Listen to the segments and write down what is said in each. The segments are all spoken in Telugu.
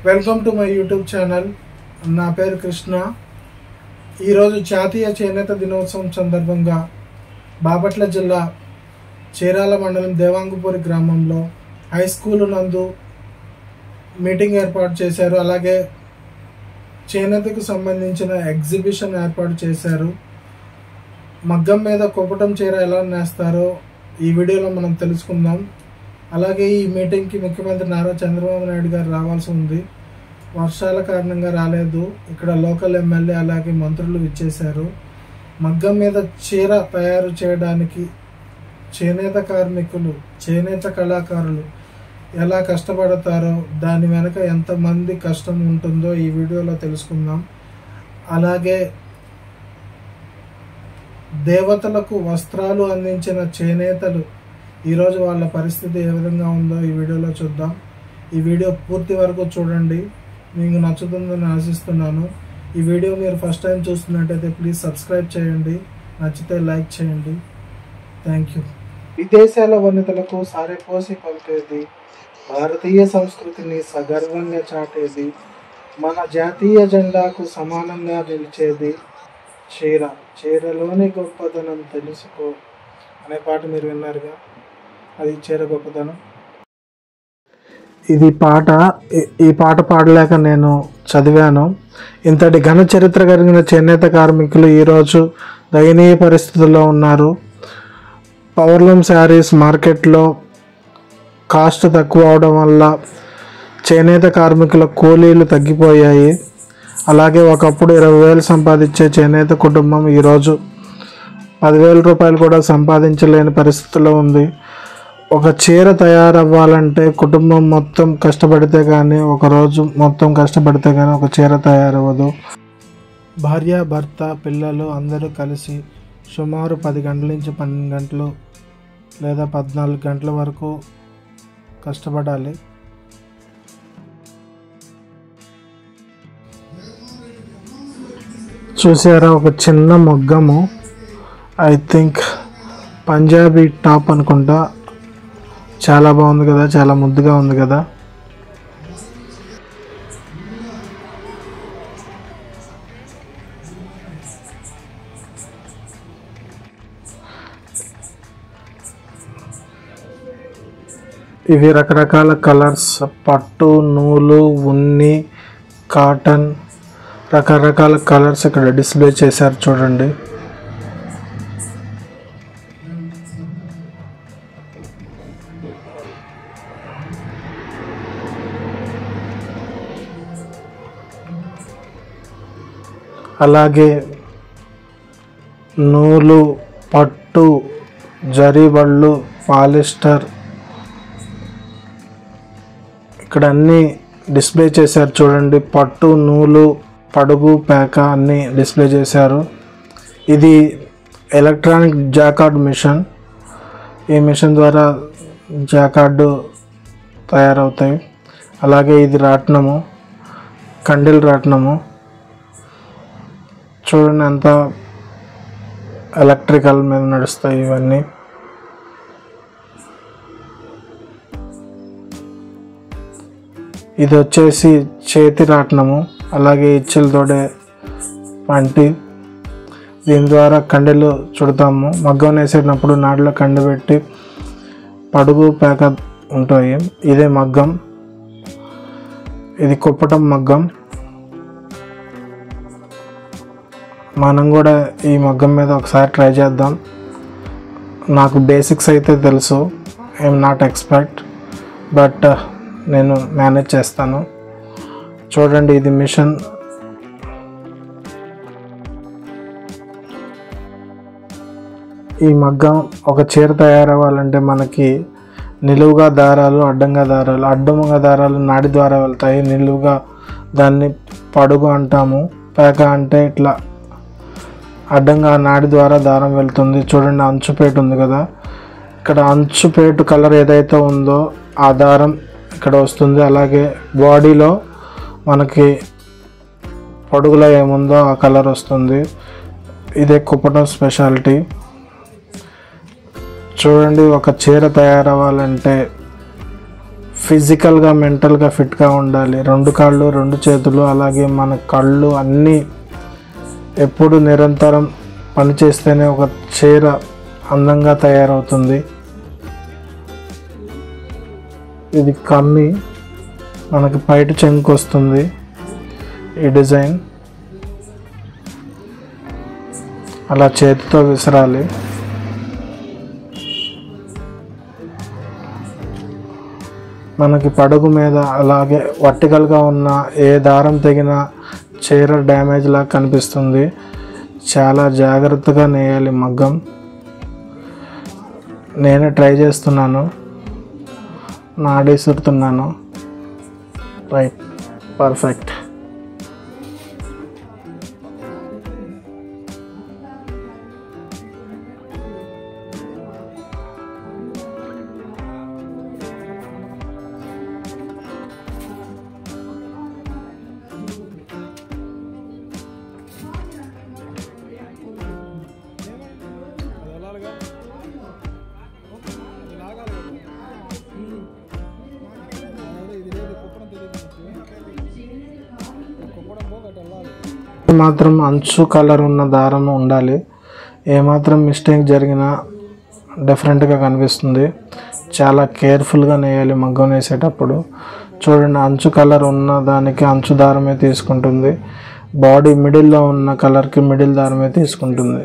Welcome to my YouTube channel. నా పేరు కృష్ణ. ఈరోజు జాతీయ చేనేత దినోత్సవం సందర్భంగా బాపట్ల జిల్లా చీరాల మండలం దేవాంగుపూరి గ్రామంలో హై స్కూల్ నందు మీటింగ్ ఏర్పాటు చేశారు. అలాగే చేనేతకు సంబంధించిన ఎగ్జిబిషన్ ఏర్పాటు చేశారు. మగ్గం మీద కుప్పటం చీర ఎలా నేస్తారో ఈ వీడియోలో మనం తెలుసుకుందాం. అలాగే ఈ మీటింగ్కి ముఖ్యమంత్రి నారా చంద్రబాబు నాయుడు గారు రావాల్సి ఉంది. వర్షాల కారణంగా రాలేదు. ఇక్కడ లోకల్ ఎమ్మెల్యే అలాగే మంత్రులు విచ్చేశారు. మగ్గం మీద చీర తయారు చేయడానికి చేనేత కార్మికులు, చేనేత కళాకారులు ఎలా కష్టపడతారో, దాని వెనక ఎంతమంది కష్టం ఉంటుందో ఈ వీడియోలో తెలుసుకుందాం. అలాగే దేవతలకు వస్త్రాలు అందించిన చేనేతలు ఈరోజు వాళ్ళ పరిస్థితి ఏ విధంగా ఉందో ఈ వీడియోలో చూద్దాం. ఈ వీడియో పూర్తి వరకు చూడండి, మీకు నచ్చుతుందని ఆశిస్తున్నాను. ఈ వీడియో మీరు ఫస్ట్ టైం చూస్తున్నట్టయితే ప్లీజ్ సబ్స్క్రైబ్ చేయండి, నచ్చితే లైక్ చేయండి. Thank you. విదేశాల వనితలకు సారెపోసి పలికేది, భారతీయ సంస్కృతిని సగర్వంగా చాటేది, మన జాతీయ జెండాకు సమానంగా నిలిచేది చీర. చీరలోని గొప్పతనం తెలుసుకో అనే పాట మీరు విన్నారుగా, అది చీర గొప్పతనం. ఈ పాట పాడలేక నేను చదివాను. ఇంతటి ఘన చరిత్ర కలిగిన చేనేత కార్మికులు ఈరోజు దయనీయ పరిస్థితుల్లో ఉన్నారు. పవర్లూమ్ శారీస్ మార్కెట్లో కాస్ట్ తక్కువ అవడం వల్ల చేనేత కార్మికుల కూలీలు తగ్గిపోయాయి. అలాగే ఒకప్పుడు 20,000 సంపాదించే చేనేత కుటుంబం ఈరోజు 10,000 రూపాయలు కూడా సంపాదించలేని పరిస్థితిలో ఉంది. ఒక చీర తయారవ్వాలంటే కుటుంబం మొత్తం కష్టపడితే కానీ, ఒకరోజు మొత్తం కష్టపడితే కానీ ఒక చీర తయారవ్వదు. భార్య, భర్త, పిల్లలు అందరూ కలిసి సుమారు 10 గంటల నుంచి 12 గంటలు లేదా 14 గంటల వరకు కష్టపడాలి. చూసారా, ఒక చిన్న మొగ్గము, ఐ థింక్ పంజాబీ టాప్ అనుకుంటా. చాలా బాగుంది కదా, చాలా ముద్దుగా ఉంది కదా. ఇవి రకరకాల కలర్స్, పట్టు, నూలు, ఉన్ని, కాటన్, రకరకాల కలర్స్ ఇక్కడ డిస్ప్లే చేశారు చూడండి. అలాగే నూలు, పట్టు, జరీబళ్ళు, పాలిస్టర్ ఇక్కడ అన్నీ డిస్ప్లే చేశారు చూడండి. పట్టు, నూలు, పడుగు, పేక అన్నీ డిస్ప్లే చేశారు. ఇది ఎలక్ట్రానిక్ జాకార్డ్ మిషన్. ఈ మిషన్ ద్వారా జాకార్డు తయారవుతాయి. అలాగే ఇది రాట్నము, కండిల్ రాట్నము. చూడండి ఎంత ఎలక్ట్రికల్ మీద నడుస్తాయి ఇవన్నీ. ఇది వచ్చేసి చేతి రాట్నము, అలాగే ఇచ్చెలతోడే పంటి. దీని ద్వారా కండెలు చుడతాము. మగ్గం వేసేటప్పుడు నాడులో కండె పెట్టి పడుగు, పేక ఉంటాయి. ఇదే మగ్గం. ఇది కుప్పటం మగ్గం. మనం కూడా ఈ మగ్గం మీద ఒకసారి ట్రై చేద్దాం. నాకు బేసిక్స్ అయితే తెలుసు, ఐఎమ్ నాట్ ఎక్స్పర్ట్, బట్ నేను మేనేజ్ చేస్తాను. చూడండి, ఇది మిషన్. ఈ మగ్గం ఒక చీర తయారవ్వాలంటే మనకి నిలువుగా దారాలు, అడ్డంగా దారాలు నాడి ద్వారా వెళ్తాయి. నిలువుగా దాన్ని పడుగు అంటాము. పేక అంటే ఇట్లా అడ్డంగా నాడి ద్వారా దారం వెళ్తుంది. చూడండి, అంచుపేటు ఉంది కదా, ఇక్కడ అంచుపేటు కలర్ ఏదైతే ఉందో ఆ దారం ఇక్కడ వస్తుంది. అలాగే బాడీలో మనకి పొడుగులో ఏముందో ఆ కలర్ వస్తుంది. ఇదే కుప్పటం స్పెషాలిటీ. చూడండి, ఒక చీర తయారవ్వాలంటే ఫిజికల్గా మెంటల్గా ఫిట్గా ఉండాలి. 2 కాళ్ళు 2 చేతులు అలాగే మన కళ్ళు అన్నీ ఎప్పుడు నిరంతరం పనిచేస్తేనే ఒక చీర అందంగా తయారవుతుంది. ఇది కమ్మి మనకి పైట చెంగు వస్తుంది. ఈ డిజైన్ అలా చేతితో విసరాలి. మనకి పడుగు మీద అలాగే వర్టికల్గా ఉన్న ఏ దారం తెగిన చీర డ్యామేజ్ లాగా కనిపిస్తుంది. చాలా జాగ్రత్తగా నేయాలి మగ్గం. నేనే ట్రై చేస్తున్నాను, నాడేసుతున్నాను. Right, perfect. మాత్రం అంచు కలర్ ఉన్న దారం ఉండాలి. ఏమాత్రం మిస్టేక్ జరిగినా డిఫరెంట్గా కనిపిస్తుంది. చాలా కేర్ఫుల్గా నేయాలి మగ్గం వేసేటప్పుడు. చూడండి, అంచు కలర్ ఉన్న దానికి అంచు దారమే తీసుకుంటుంది. బాడీ మిడిల్లో ఉన్న కలర్కి మిడిల్ దారమే తీసుకుంటుంది.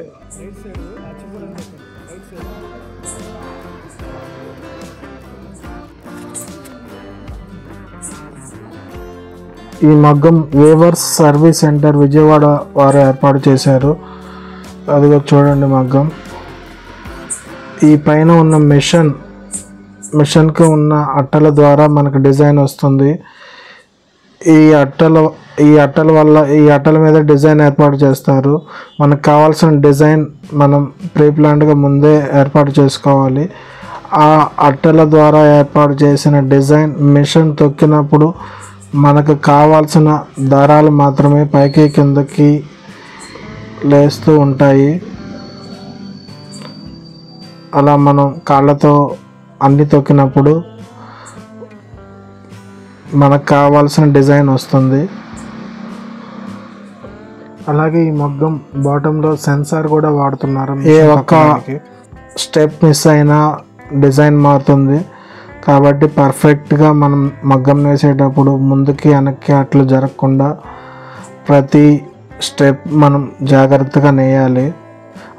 ఈ మగ్గం వేవర్స్ సర్వీస్ సెంటర్ విజయవాడ వారు ఏర్పాటు చేశారు. అదిగో చూడండి మగ్గం. ఈ పైన ఉన్న మిషన్కి ఉన్న అట్టల ద్వారా మనకు డిజైన్ వస్తుంది. ఈ అట్టల మీద డిజైన్ ఏర్పాటు చేస్తారు. మనకు కావాల్సిన డిజైన్ మనం ప్రీ ప్లాన్డ్గా ముందే ఏర్పాటు చేసుకోవాలి. ఆ అట్టల ద్వారా ఏర్పాటు చేసిన డిజైన్ మిషన్ తొక్కినప్పుడు మనకు కావాల్సిన దారాలు మాత్రమే పైకి కిందకి లేస్తూ ఉంటాయి. అలా మనం కాళ్ళతో అన్ని తొక్కినప్పుడు మనకు కావాల్సిన డిజైన్ వస్తుంది. అలాగే ఈ మగ్గం బాటంలో సెన్సార్ కూడా వాడుతున్నారు. ఏ ఒక్క స్టెప్ మిస్ అయినా డిజైన్ మారుతుంది. కాబట్టి పర్ఫెక్ట్గా మనం మగ్గం వేసేటప్పుడు ముందుకి వెనక్కి అట్లు జరగకుండా ప్రతి స్టెప్ మనం జాగ్రత్తగా నేయాలి.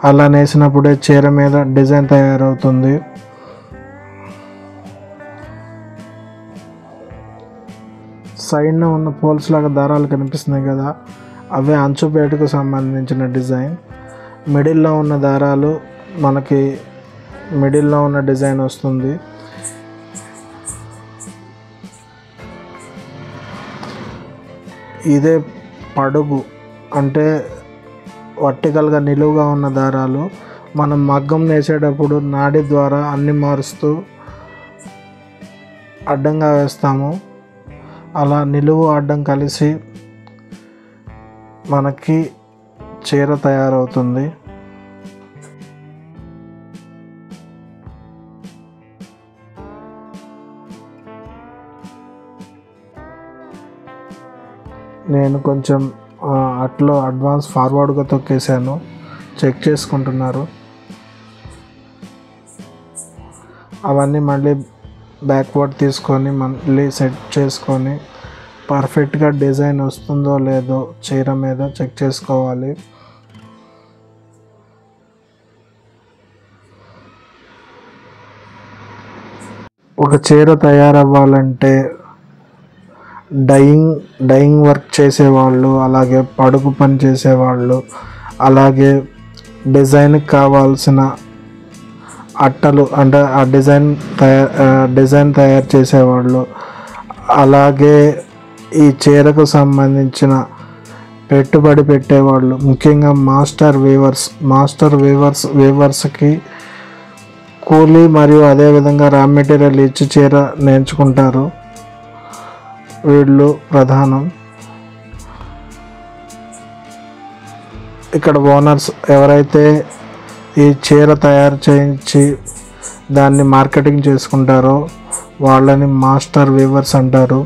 అలా నేసినప్పుడే చీర మీద డిజైన్ తయారవుతుంది. సైడ్న ఉన్న పోల్స్ లాగా దారాలు కనిపిస్తున్నాయి కదా, అవే అంచుపేటకు సంబంధించిన డిజైన్. మిడిల్లో ఉన్న దారాలు మనకి మిడిల్లో ఉన్న డిజైన్ వస్తుంది. ఇదే పడుగు అంటే వర్టికల్గా నిలువుగా ఉన్న దారాలు. మనం మగ్గం వేసేటప్పుడు నాడి ద్వారా అన్ని మారుస్తూ అడ్డంగా వేస్తాము. అలా నిలువు అడ్డం కలిసి మనకి చీర తయారవుతుంది. నేను కొంచెం అట్లో అడ్వాన్స్ ఫార్వర్డ్గా తొక్కేసాను. చెక్ చేసుకుంటున్నారు. అవన్నీ మళ్ళీ బ్యాక్వర్డ్ తీసుకొని మళ్ళీ సెట్ చేసుకొని పర్ఫెక్ట్గా డిజైన్ వస్తుందో లేదో చీర మీద చెక్ చేసుకోవాలి. ఒక చీర తయారవ్వాలంటే డైయింగ్ వర్క్ చేసేవాళ్ళు, అలాగే పడుగు పని చేసేవాళ్ళు, అలాగే డిజైన్కి కావాల్సిన అట్టలు అంటే ఆ డిజైన్ తయారు చేసేవాళ్ళు, అలాగే ఈ చీరకు సంబంధించిన పెట్టుబడి పెట్టేవాళ్ళు, ముఖ్యంగా మాస్టర్ వీవర్స్కి కూలీ మరియు అదేవిధంగా రా మెటీరియల్ ఇచ్చి చీర నేర్చుకుంటారు. వీళ్ళు ప్రధానం. ఇక్కడ ఓనర్స్ ఎవరైతే ఈ చీర తయారు చేయించి దాన్ని మార్కెటింగ్ చేసుకుంటారో వాళ్ళని మాస్టర్ వీవర్స్ అంటారు.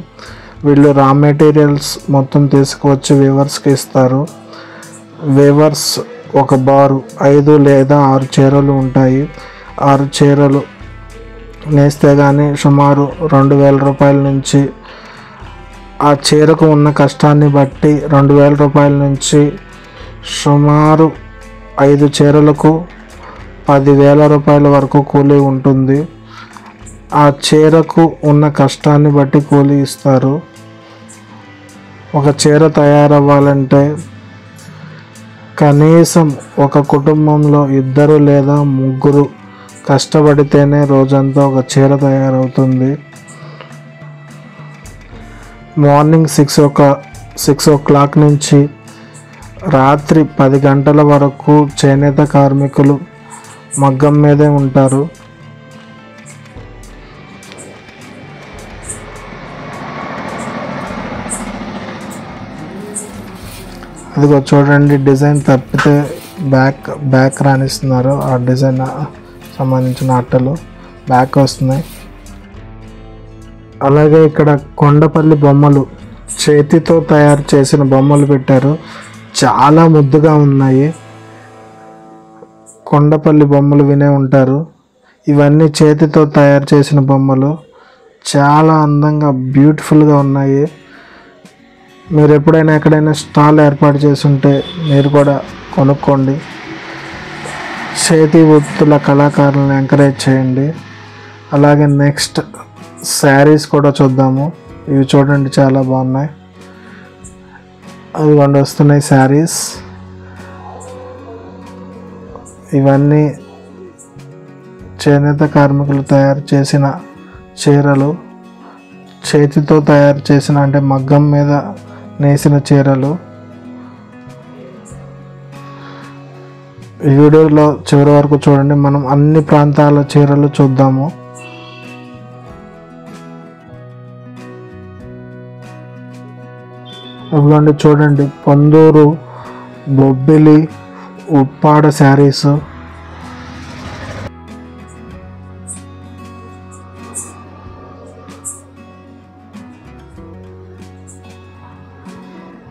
వీళ్ళు రా మెటీరియల్స్ మొత్తం తీసుకువచ్చి వీవర్స్కి ఇస్తారు. వీవర్స్ ఒక బారు 5 లేదా 6 చీరలు ఉంటాయి. 6 చీరలు నేస్తే కానీ సుమారు 2000 రూపాయల నుంచి, ఆ చీరకు ఉన్న కష్టాన్ని బట్టి 2000 రూపాయల నుంచి సుమారు 5 చీరలకు 10,000 రూపాయల వరకు కూలీ ఉంటుంది. ఆ చీరకు ఉన్న కష్టాన్ని బట్టి కూలీ ఇస్తారు. ఒక చీర తయారవ్వాలంటే కనీసం ఒక కుటుంబంలో 2 లేదా 3 కష్టపడితేనే రోజంతా ఒక చీర తయారవుతుంది. మార్నింగ్ 6 o'clock నుంచి రాత్రి 10 గంటల వరకు చేనేత కార్మికులు మగ్గం మీదే ఉంటారు. అదిగో చూడండి, డిజైన్ తప్పితే బ్యాక్ రాణిస్తున్నారు. ఆ డిజైన్ సంబంధించిన అట్టలు బ్యాక్ వస్తున్నాయి. అలాగే ఇక్కడ కొండపల్లి బొమ్మలు, చేతితో తయారు చేసిన బొమ్మలు పెట్టారు. చాలా ముద్దుగా ఉన్నాయి. కొండపల్లి బొమ్మలు వినే ఉంటారు. ఇవన్నీ చేతితో తయారు చేసిన బొమ్మలు, చాలా అందంగా బ్యూటిఫుల్గా ఉన్నాయి. మీరు ఎప్పుడైనా ఎక్కడైనా స్టాల్ ఏర్పాటు చేసి ఉంటే మీరు కూడా కొనుక్కోండి. చేతి వృత్తుల కళాకారులను ఎంకరేజ్ చేయండి. అలాగే నెక్స్ట్ శారీస్ కూడా చూద్దాము. ఇవి చూడండి, చాలా బాగున్నాయి. అవి వస్తున్నాయి శారీస్. ఇవన్నీ చేనేత కార్మికులు తయారు చేసిన చీరలు, చేతితో తయారు చేసిన అంటే మగ్గం మీద నేసిన చీరలు. ఈ వీడియోలో చివరి వరకు చూడండి. మనం అన్ని ప్రాంతాల చీరలు చూద్దాము. ఇవ్వండి చూడండి, పొందూరు, బొబ్బిలి, ఉప్పాడ శారీస్,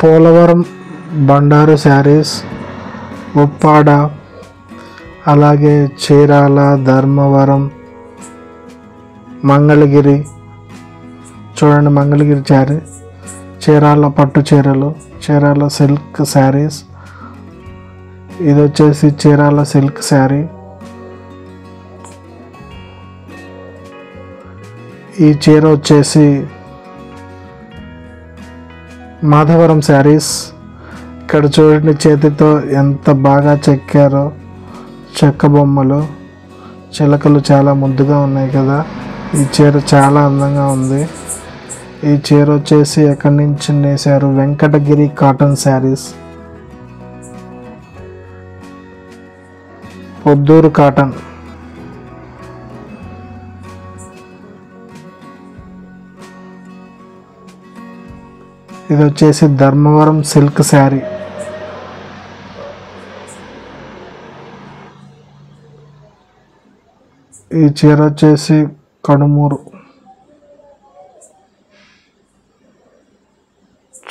పోలవరం బండారు శారీస్, ఉప్పాడ, అలాగే చీరాల, ధర్మవరం, మంగళగిరి. చూడండి, మంగళగిరి చీరాల పట్టు చీరలు, చీరాల సిల్క్ శారీస్. ఇది వచ్చేసి చీరాల సిల్క్ శారీ. ఈ చీర వచ్చేసి మాధవరం శారీస్. ఇక్కడ చూడండి, చేతితో ఎంత బాగా చెక్కారో చెక్క బొమ్మలు, చిలకలు చాలా ముద్దుగా ఉన్నాయి కదా. ఈ చీర చాలా అందంగా ఉంది. ఈ చీర వచ్చేసి ఎక్కడి నుంచి నేసారు, వెంకటగిరి కాటన్ శారీస్, పొద్దూరు కాటన్. ఇది వచ్చేసి ధర్మవరం సిల్క్ శారీ. ఈ చీర వచ్చేసి కడుమూరు.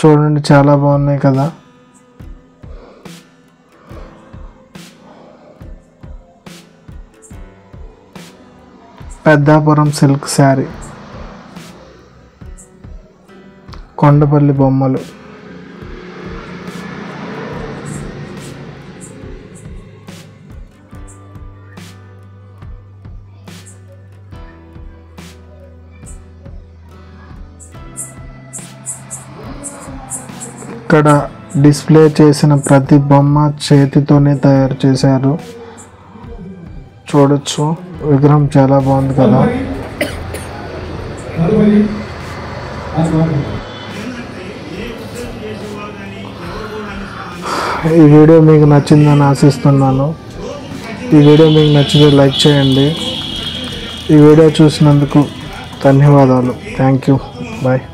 చూడండి, చాలా బాగున్నాయి కదా. పెద్దాపురం సిల్క్ శారీ, కొండపల్లి బొమ్మలు. ఇక్కడ డిస్ప్లే చేసిన ప్రతి బొమ్మ చేతితోనే తయారు చేశారు. చూడొచ్చు, విగ్రహం చాలా బాగుంది కదా. ఈ వీడియో మీకు నచ్చిందని ఆశిస్తున్నాను. ఈ వీడియో మీకు నచ్చితే లైక్ చేయండి. ఈ వీడియో చూసినందుకు ధన్యవాదాలు. Thank you. బాయ్.